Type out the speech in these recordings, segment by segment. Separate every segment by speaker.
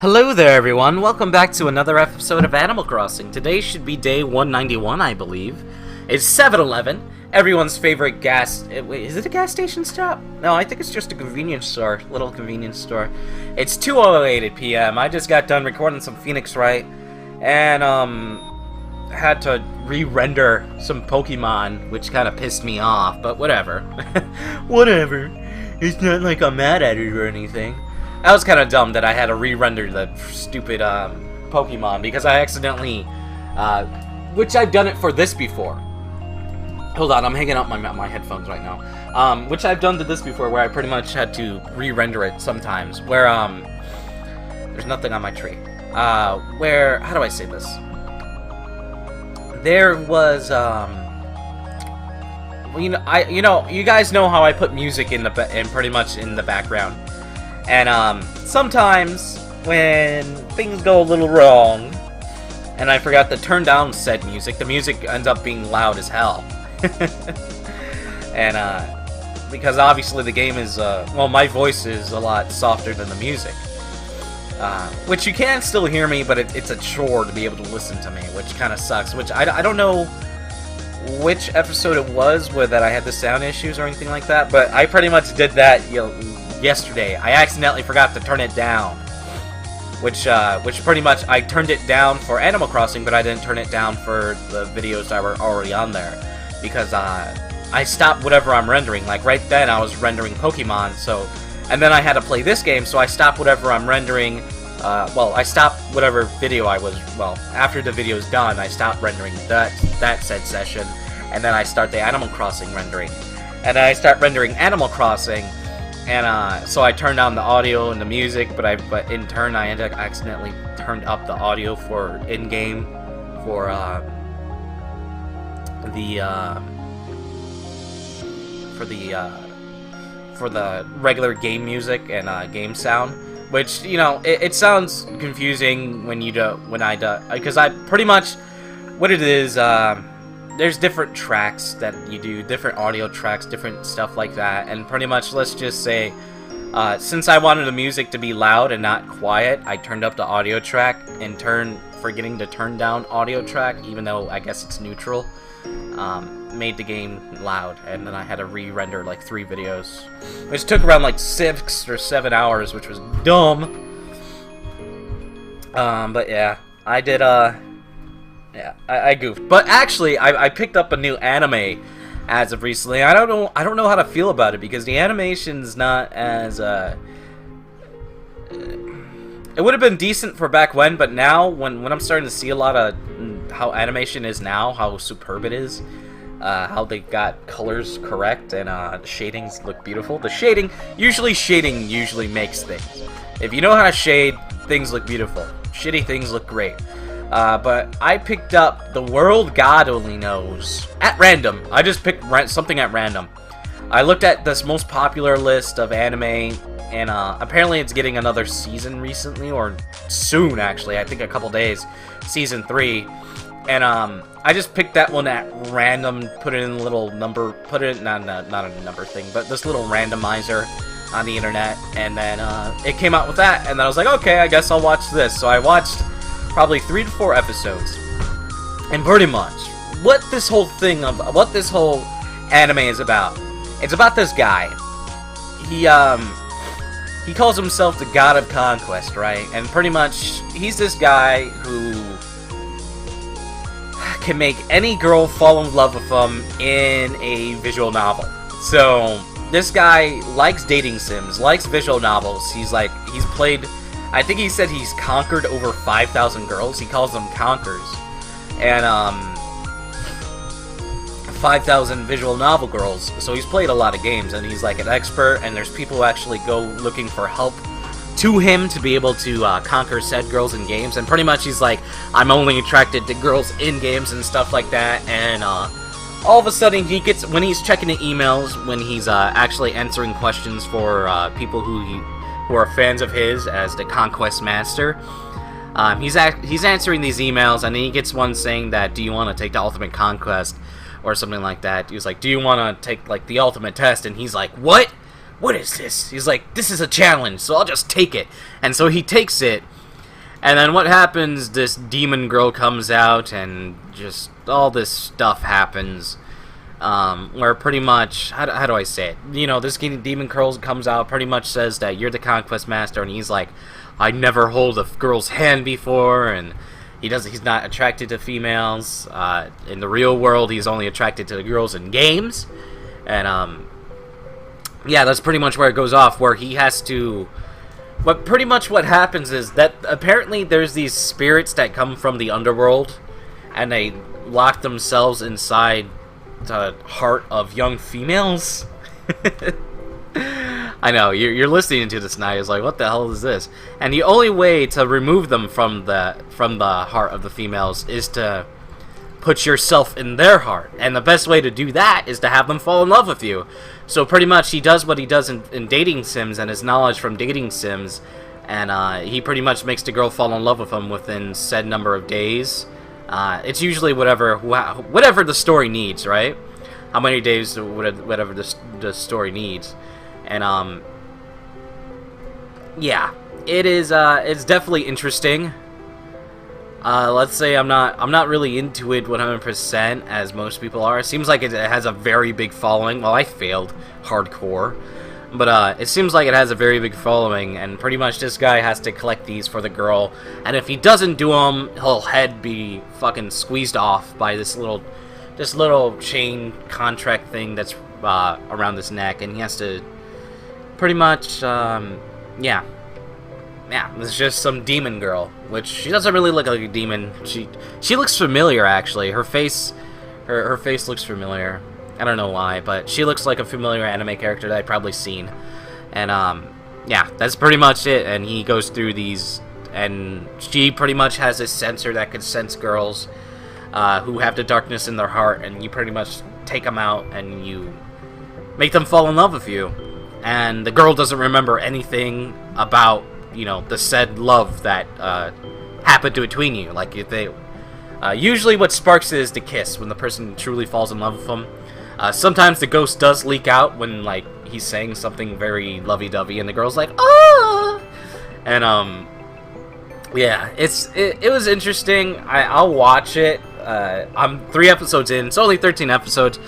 Speaker 1: Hello there everyone, welcome back to another episode of Animal Crossing. Today should be day 191, I believe. It's 7-Eleven, everyone's favorite wait, is it a gas station stop? No, I think it's just a convenience store, little convenience store. It's 2:08 p.m. I just got done recording some Phoenix Wright, and had to re-render some Pokemon, which kind of pissed me off, but whatever. Whatever. It's not like I'm mad at it or anything. That was kind of dumb that I had to re-render the stupid Pokemon because I accidentally, which I've done it for this before. Hold on, I'm hanging up my headphones right now. Which I've done to this before, where I pretty much had to re-render it sometimes. Where there's nothing on my tree. Where, how do I say this? There was you guys know how I put music in pretty much in the background. And, sometimes, when things go a little wrong, and I forgot to turn down said music, the music ends up being loud as hell. And, because obviously the game is, well, my voice is a lot softer than the music. Which you can still hear me, but it's a chore to be able to listen to me, which kind of sucks. Which, I don't know which episode it was where that I had the sound issues or anything like that, but I pretty much did that, yesterday. I accidentally forgot to turn it down, which pretty much I turned it down for Animal Crossing, but I didn't turn it down for the videos that were already on there, because I stopped whatever I'm rendering. Like right then I was rendering Pokemon, and then I had to play this game, so I stopped whatever I'm rendering. Well, I stopped whatever video after the video's done, I stopped rendering that said session, and then I start the Animal Crossing rendering, and I start rendering Animal Crossing. And so I turned down the audio and the music, but in turn I accidentally turned up the audio for in-game for the regular game music and game sound, which it sounds confusing because I pretty much what it is. There's different tracks that you do, different audio tracks, different stuff like that, and pretty much, let's just say, since I wanted the music to be loud and not quiet, I turned up the audio track, forgetting to turn down audio track, even though I guess it's neutral, made the game loud, and then I had to re-render like 3 videos, which took around like 6 or 7 hours, which was dumb. But yeah, I did, yeah, I goofed. But actually, I picked up a new anime as of recently. I don't know how to feel about it, because the animation's not as it would have been decent for back when, but now when I'm starting to see a lot of how animation is now, how superb it is, how they got colors correct, and the shadings look beautiful. The shading usually makes things. If you know how to shade, things look beautiful. Shitty things look great. But I picked up The World God Only Knows at random. I just picked something at random. I looked at this most popular list of anime, and apparently it's getting another season recently, or soon actually, I think a couple days, season 3. And I just picked that one at random, put it in a little number, not a number thing, but this little randomizer on the internet, and then it came out with that, and then I was like, okay, I guess I'll watch this. So I watched probably 3 to 4 episodes, and pretty much what this whole anime is about. It's about this guy. He calls himself the God of Conquest, right? And pretty much he's this guy who can make any girl fall in love with him in a visual novel. So this guy likes dating sims, likes visual novels. He's played, I think he said he's conquered over 5,000 girls. He calls them conkers. And, 5,000 visual novel girls. So he's played a lot of games, and he's like an expert, and there's people who actually go looking for help to him to be able to conquer said girls in games. And pretty much he's like, I'm only attracted to girls in games and stuff like that. And, all of a sudden when he's checking the emails, when he's actually answering questions for people who are fans of his as the Conquest Master, he's answering these emails, and then he gets one saying that, do you want to take the Ultimate Conquest, or something like that. He was like, do you want to take like the ultimate test? And he's like, what is this? He's like, this is a challenge, so I'll just take it. And so he takes it, And then what happens, this demon girl comes out, and just all this stuff happens. Where pretty much, how do I say it? You know, this demon girl comes out, pretty much says that you're the conquest master, and he's like, I never hold a girl's hand before, and he's not attracted to females. In the real world, he's only attracted to the girls in games. And, yeah, that's pretty much where it goes off, where he has to... But pretty much what happens is that apparently there's these spirits that come from the underworld, and they lock themselves inside the heart of young females. I know, you're listening to this now, it's like, what the hell is this? And the only way to remove them from the heart of the females is to put yourself in their heart. And the best way to do that is to have them fall in love with you. So pretty much he does what he does in dating sims and his knowledge from dating sims, and he pretty much makes the girl fall in love with him within said number of days. It's usually whatever the story needs, right? How many days, whatever the story needs. And yeah, it's definitely interesting. Let's say I'm not really into it 100% as most people are. It seems like it has a very big following. Well, I failed hardcore, but it seems like it has a very big following, and pretty much this guy has to collect these for the girl. And if he doesn't do them, he'll head be fucking squeezed off by this little chain contract thing that's around his neck, and he has to pretty much yeah, it's just some demon girl, which she doesn't really look like a demon. She looks familiar, actually. Her face looks familiar. I don't know why, but she looks like a familiar anime character that I've probably seen. And yeah, that's pretty much it. And he goes through these, and she pretty much has this sensor that can sense girls who have the darkness in their heart, and you pretty much take them out and you make them fall in love with you. And the girl doesn't remember anything about, you know, the said love that happened between you. Like, if they usually what sparks it is the kiss when the person truly falls in love with them. Sometimes the ghost does leak out when, like, he's saying something very lovey-dovey, and the girl's like, oh! And yeah, it was interesting. I'll watch it. I'm 3 episodes in. It's only 13 episodes.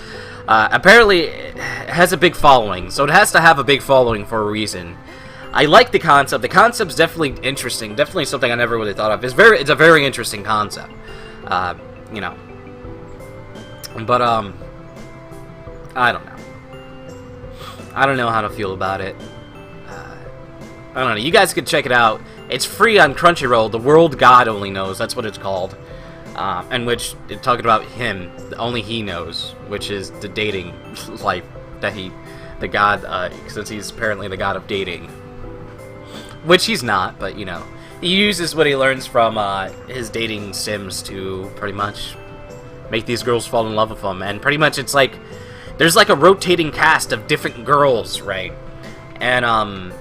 Speaker 1: Apparently it has a big following, so it has to have a big following for a reason. I like the concept. The concept's definitely interesting. Definitely something I never really thought of. It's a very interesting concept. You know. But I don't know. I don't know how to feel about it. I don't know. You guys could check it out. It's free on Crunchyroll. The World God Only Knows. That's what it's called. And which it's talking about him. Only he knows, which is the dating life that the god. Since he's apparently the god of dating. Which he's not, but, you know, he uses what he learns from his dating sims to pretty much make these girls fall in love with him. And pretty much it's like, there's like a rotating cast of different girls, right? And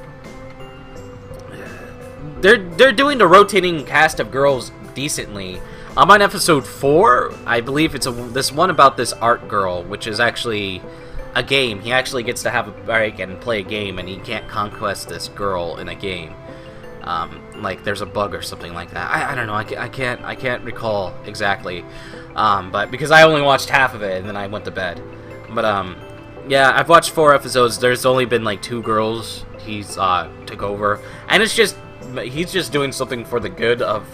Speaker 1: they're doing the rotating cast of girls decently. I'm on episode 4. I believe it's this one about this art girl, which is actually a game. He actually gets to have a break and play a game, and he can't conquest this girl in a game. Like there's a bug or something like that. I don't know. I can't recall exactly. But because I only watched half of it and then I went to bed. But yeah, I've watched 4 episodes. There's only been like 2 girls he's took over, and it's just he's just doing something for the good of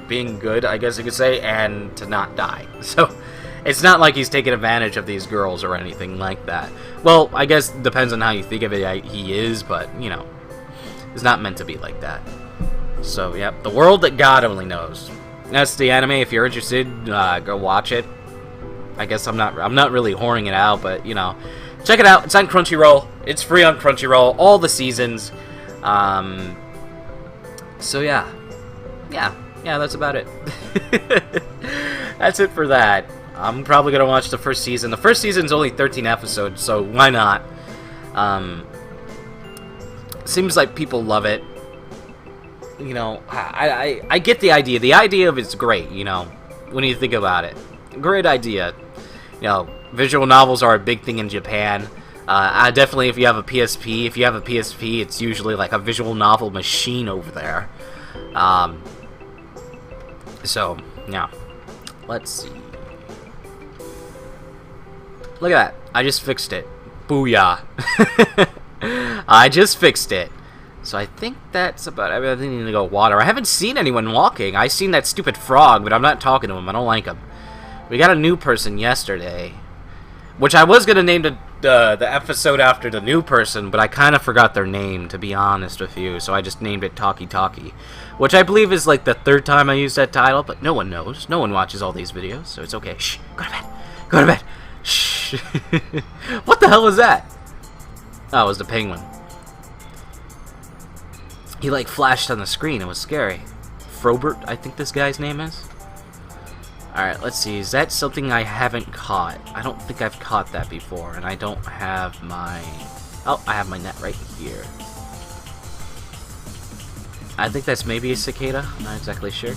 Speaker 1: being good, I guess you could say, and to not die. So it's not like he's taking advantage of these girls or anything like that. Well, I guess it depends on how you think of it. He is, but, you know, it's not meant to be like that. So, yeah, The World That God Only Knows. That's the anime. If you're interested, go watch it. I guess I'm not really whoring it out, but, you know, check it out. It's on Crunchyroll. It's free on Crunchyroll. All the seasons. So, yeah. Yeah, that's about it. That's it for that. I'm probably going to watch the first season. The first season's only 13 episodes, so why not? Seems like people love it. You know, I get the idea. The idea of it's great, you know, when you think about it. Great idea. You know, visual novels are a big thing in Japan. Definitely if you have a PSP. If you have a PSP, it's usually like a visual novel machine over there. So, yeah. Let's see. Look at that. I just fixed it. Booyah. I just fixed it. So I think that's about everything. I need to go water. I haven't seen anyone walking. I seen that stupid frog, but I'm not talking to him. I don't like him. We got a new person yesterday, which I was going to name the episode after the new person, but I kind of forgot their name, to be honest with you, so I just named it Talkie Talkie, which I believe is like the 3rd time I used that title, but no one knows. No one watches all these videos, so it's okay. Shh, go to bed. Go to bed. Shh. What the hell was that? Oh, it was the penguin. He like flashed on the screen. It was scary. Frobert, I think this guy's name is. Alright, let's see. Is that something I haven't caught? I don't think I've caught that before, and I don't have my... Oh, I have my net right here. I think that's maybe a cicada. I'm not exactly sure.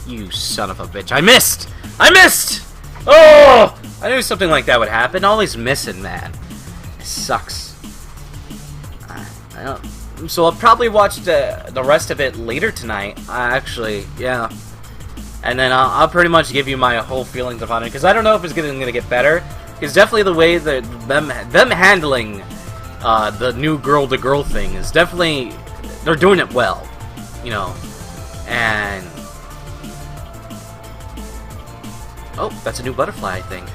Speaker 1: You son of a bitch. I missed! I missed! Oh! I knew something like that would happen. Always missing, man. It sucks. I don't... So I'll probably watch the rest of it later tonight. Actually, yeah. And then I'll pretty much give you my whole feelings upon it, because I don't know if it's gonna get better. Because definitely the way that them handling the new girl-to-girl thing is definitely, they're doing it well, you know. And oh, that's a new butterfly, I think.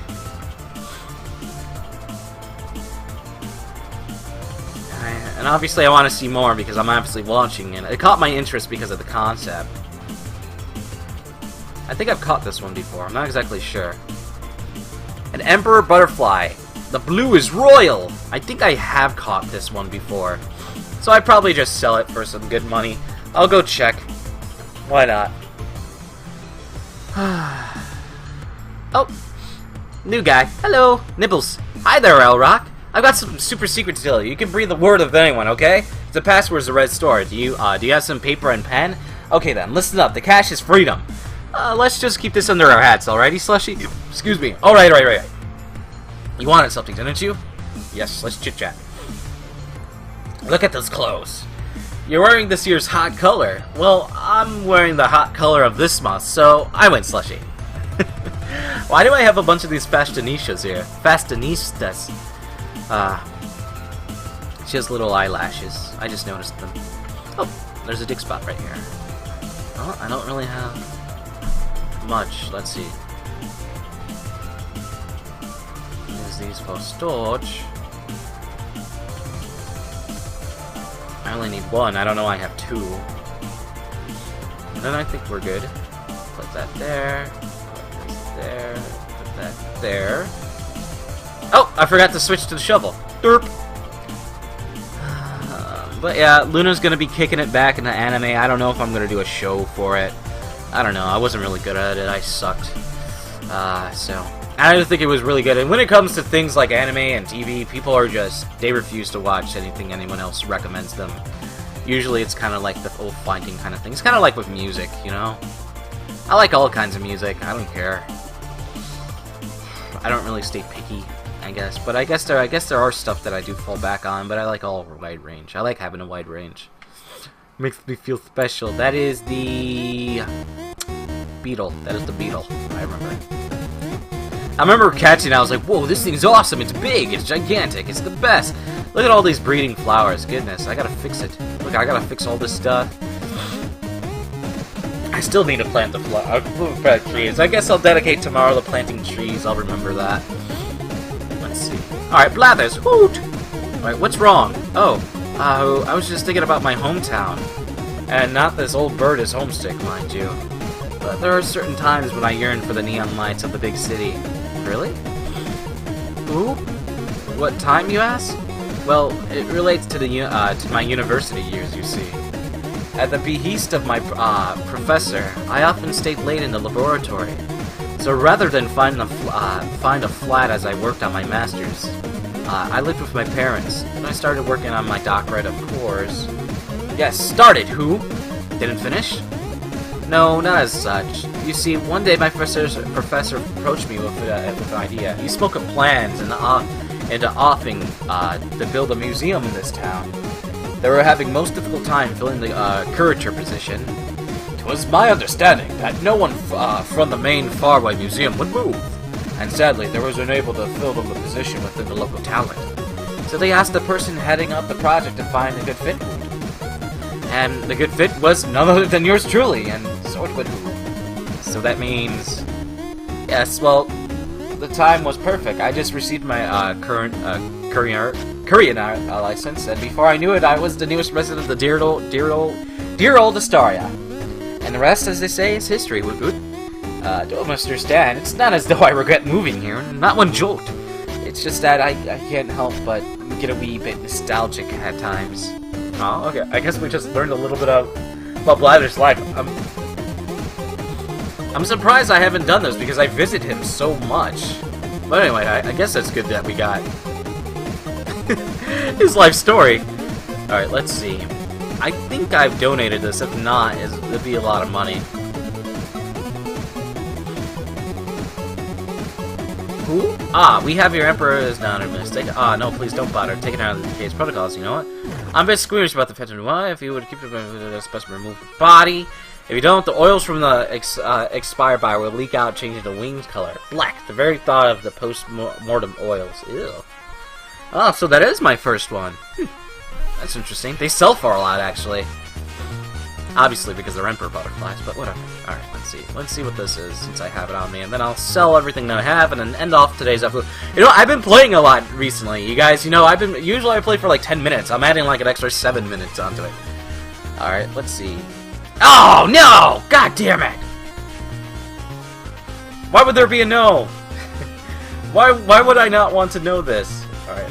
Speaker 1: And obviously I want to see more because I'm obviously watching it. It caught my interest because of the concept. I think I've caught this one before. I'm not exactly sure. An emperor butterfly. The blue is royal. I think I have caught this one before. So I'd probably just sell it for some good money. I'll go check. Why not? Oh. New guy. Hello. Nibbles. Hi there, Elrock. I've got some super secret to tell you. You can breathe the word of anyone, okay? The password's the red store. Do you have some paper and pen? Okay then, listen up. The cash is freedom. Let's just keep this under our hats, alrighty, Slushy? Excuse me. Alright. You wanted something, didn't you? Yes, let's chit-chat. Look at those clothes. You're wearing this year's hot color. Well, I'm wearing the hot color of this month, so I went Slushy. Why do I have a bunch of these fashionistas here? Fashionistas. She has little eyelashes. I just noticed them. Oh, there's a dick spot right here. Oh, I don't really have much. Let's see. Use these for storage. I only need one. I don't know I have two. And then I think we're good. Put that there. Put this there. Put that there. Oh, I forgot to switch to the shovel. Derp. But yeah, Luna's gonna be kicking it back into anime. I don't know if I'm gonna do a show for it. I don't know. I wasn't really good at it. I sucked. So I don't think it was really good. And when it comes to things like anime and TV, people are just, they refuse to watch anything anyone else recommends them. Usually it's kind of like the old finding kind of thing. It's kind of like with music, you know? I like all kinds of music. I don't care. I don't really stay picky, I guess. But I guess there are stuff that I do fall back on, but I like all wide range. I like having a wide range. Makes me feel special. That is the beetle. That is the beetle. I remember catching it. I was like, whoa, this thing's awesome. It's big. It's gigantic. It's the best. Look at all these breeding flowers. Goodness, I gotta fix it. Look, I gotta fix all this stuff. I still need to plant the trees. I guess I'll dedicate tomorrow to planting trees. I'll remember that. Let's see. Alright, Blathers. Hoot! Alright, what's wrong? Oh, I was just thinking about my hometown. And not this old bird is homesick, mind you. But there are certain times when I yearn for the neon lights of the big city. Really? Ooh? What time, you ask? Well, it relates to to my university years, you see. At the behest of my professor, I often stayed late in the laboratory. So rather than find a flat as I worked on my master's, I lived with my parents, and I started working on my doctorate, of course. Yes, started, who? Didn't finish? No, not as such. You see, one day my professor approached me with an idea. He spoke of plans and offering to build a museum in this town. They were having most difficult time filling the curator position. It was my understanding that no one from the main Faraway Museum would move, and sadly there was unable to fill the position within the local talent. So they asked the person heading up the project to find a good fit. And the good fit was none other than yours truly, and so it would. So that means... Yes, well, the time was perfect. I just received my current Korean license, and before I knew it, I was the newest resident of the dear old Astoria. And the rest, as they say, is history. Don't understand. It's not as though I regret moving here. Not one jolt. It's just that I can't help but get a wee bit nostalgic at times. Oh, okay. I guess we just learned a little bit about Blathers' life. I'm surprised I haven't done this because I visit him so much. But anyway, I guess that's good that we got his life story. Alright, let's see. I think I've donated this. If not, it'd be a lot of money. Who? Ah, we have your Emperor is down in a mistake. Ah, no, please don't bother. Take it out of the case protocols, you know what? I'm a bit squeamish about the Phantom. Why? If you would keep the specimen, remove the body. If you don't, the oils from the expire bar will leak out, changing the wings color black. The very thought of the post-mortem oils. Ew. Oh, so that is my first one. That's interesting. They sell for a lot, actually. Obviously, because they're Emperor butterflies, but whatever. Alright, let's see. Let's see what this is, since I have it on me, and then I'll sell everything that I have, and then end off today's episode. You know, I've been playing a lot recently, you guys. You know, usually I play for like 10 minutes. I'm adding like an extra 7 minutes onto it. Alright, let's see. Oh, no! God damn it! Why would there be a no? Why would I not want to know this? Alright.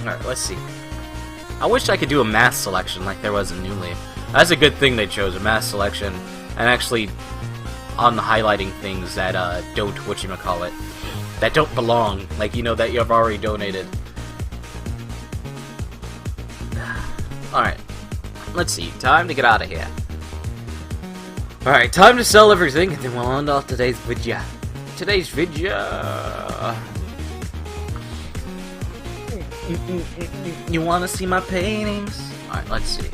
Speaker 1: Alright, let's see. I wish I could do a mass selection like there was in New Leaf. That's a good thing they chose, a mass selection. And actually, on the highlighting things that don't, whatchamacallit, that don't belong. Like, you know, that you have already donated. Alright, let's see. Time to get out of here. Alright, time to sell everything, and then we'll end off today's video. You want to see my paintings? Alright, let's see.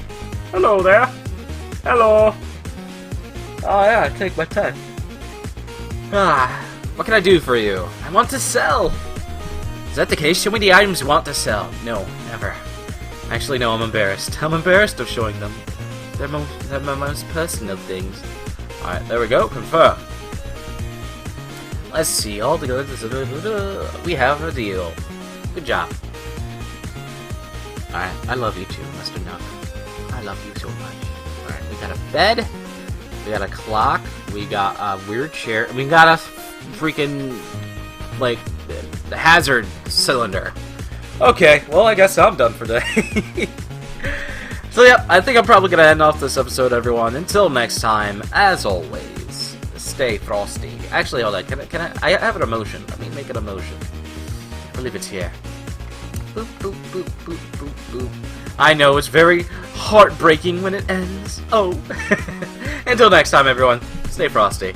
Speaker 1: Hello there. Hello. Oh yeah, take my time. What can I do for you? I want to sell. Is that the case? Show me the items you want to sell. No, never. Actually, no, I'm embarrassed. I'm embarrassed of showing them. They're my most personal things. Alright, there we go. Confirm. Let's see. All together, we have a deal. Good job. Alright, I love you too, Mr. Nuck. I love you so much. Alright, we got a bed. We got a clock. We got a weird chair. We got a freaking, like, the hazard cylinder. Okay, well, I guess I'm done for today. So, yeah, I think I'm probably going to end off this episode, everyone. Until next time, as always, stay frosty. Actually, hold on. Can I have an emotion. Let me make an emotion. I believe it's here. Boop, boop, boop, boop, boop, boop. I know, it's very heartbreaking when it ends. Oh. Until next time, everyone, stay frosty.